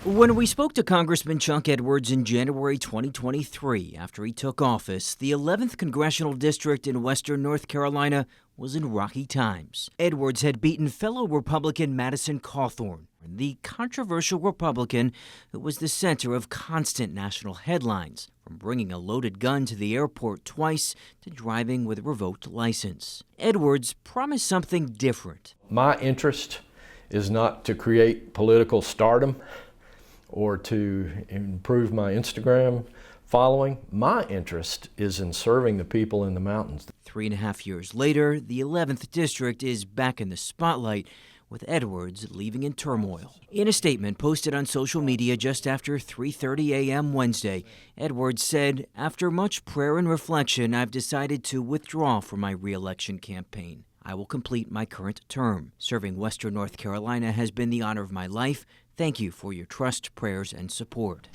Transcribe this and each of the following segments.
When we spoke to Congressman Chuck Edwards in January 2023, after he took office, the 11th Congressional District in western North Carolina was in rocky times. Edwards had beaten fellow Republican Madison Cawthorn, the controversial Republican who was the center of constant national headlines, from bringing a loaded gun to the airport twice to driving with a revoked license. Edwards promised something different. My interest is not to create political stardom or to improve my Instagram following. My interest is in serving the people in the mountains. 3.5 years later, the 11th District is back in the spotlight, with Edwards leaving in turmoil. In a statement posted on social media just after 3:30 a.m. Wednesday, Edwards said, "After much prayer and reflection, I've decided to withdraw from my re-election campaign. I will complete my current term. Serving Western North Carolina has been the honor of my life. Thank you for your trust, prayers, and support."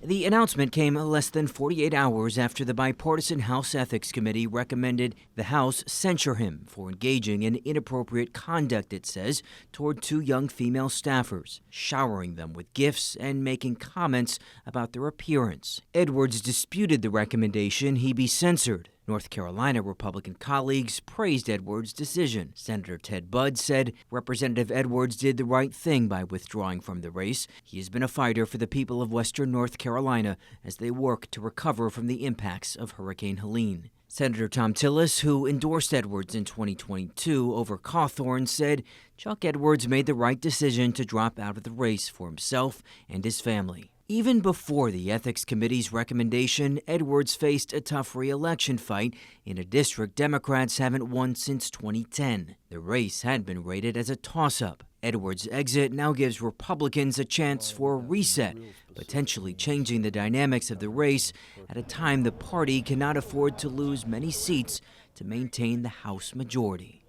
The announcement came less than 48 hours after the bipartisan House Ethics Committee recommended the House censure him for engaging in inappropriate conduct, it says, toward 2 young female staffers, showering them with gifts and making comments about their appearance. Edwards disputed the recommendation he be censored. North Carolina Republican colleagues praised Edwards' decision. Senator Ted Budd said Representative Edwards did the right thing by withdrawing from the race. He has been a fighter for the people of western North Carolina as they work to recover from the impacts of Hurricane Helene. Senator Tom Tillis, who endorsed Edwards in 2022 over Cawthorn, said Chuck Edwards made the right decision to drop out of the race for himself and his family. Even before the Ethics Committee's recommendation, Edwards faced a tough re-election fight in a district Democrats haven't won since 2010. The race had been rated as a toss-up. Edwards' exit now gives Republicans a chance for a reset, potentially changing the dynamics of the race at a time the party cannot afford to lose many seats to maintain the House majority.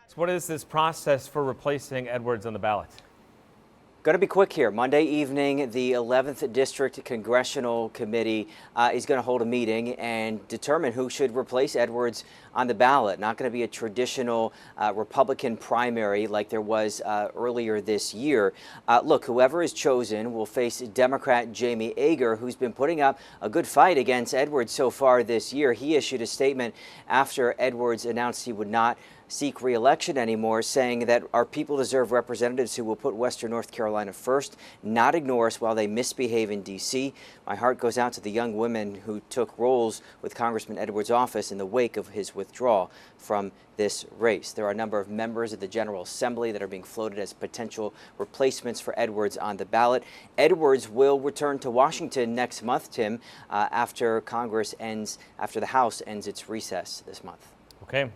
So what is this process for replacing Edwards on the ballot? Going to be quick here. Monday evening, the 11th District Congressional Committee is going to hold a meeting and determine who should replace Edwards on the ballot. Not going to be a traditional Republican primary like there was earlier this year. Look, whoever is chosen will face Democrat Jamie Ager, who's been putting up a good fight against Edwards so far this year. He issued a statement after Edwards announced he would not seek re-election anymore, saying that our people deserve representatives who will put western North Carolina first, not ignore us while they misbehave in D.C. My heart goes out to the young women who took roles with Congressman Edwards' office in the wake of his withdrawal from this race. There are a number of members of the General Assembly that are being floated as potential replacements for Edwards on the ballot. Edwards will return to Washington next month, Tim, after the House ends its recess this month. Okay.